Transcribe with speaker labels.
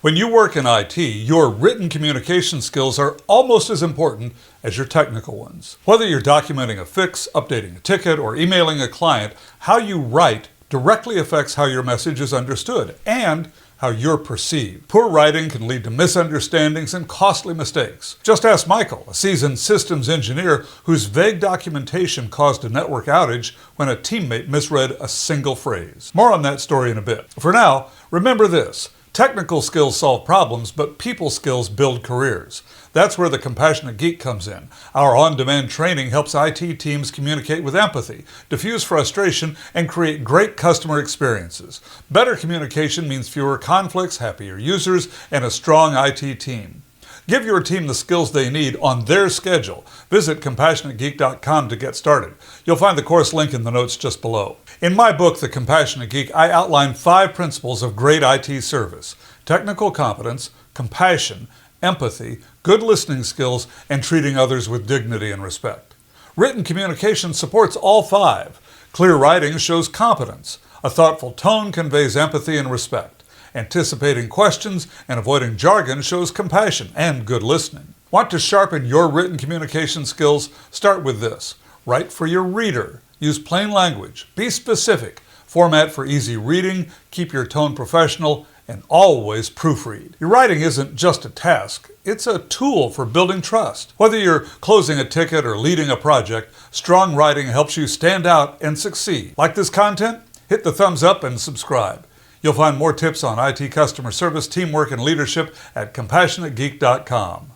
Speaker 1: When you work in IT, your written communication skills are almost as important as your technical ones. Whether you're documenting a fix, updating a ticket, or emailing a client, how you write directly affects how your message is understood and how you're perceived. Poor writing can lead to misunderstandings and costly mistakes. Just ask Michael, a seasoned systems engineer whose vague documentation caused a network outage when a teammate misread a single phrase. More on that story in a bit. For now, remember this. Technical skills solve problems, but people skills build careers. That's where the Compassionate Geek comes in. Our on-demand training helps IT teams communicate with empathy, diffuse frustration, and create great customer experiences. Better communication means fewer conflicts, happier users, and a strong IT team. Give your team the skills they need on their schedule. Visit CompassionateGeek.com to get started. You'll find the course link in the notes just below. In my book, The Compassionate Geek, I outline 5 principles of great IT service: technical competence, compassion, empathy, good listening skills, and treating others with dignity and respect. Written communication supports all 5. Clear writing shows competence. A thoughtful tone conveys empathy and respect. Anticipating questions and avoiding jargon shows compassion and good listening. Want to sharpen your written communication skills? Start with this. Write for your reader. Use plain language. Be specific. Format for easy reading. Keep your tone professional. And always proofread. Your writing isn't just a task. It's a tool for building trust. Whether you're closing a ticket or leading a project, strong writing helps you stand out and succeed. Like this content? Hit the thumbs up and subscribe. You'll find more tips on IT customer service, teamwork, and leadership at CompassionateGeek.com.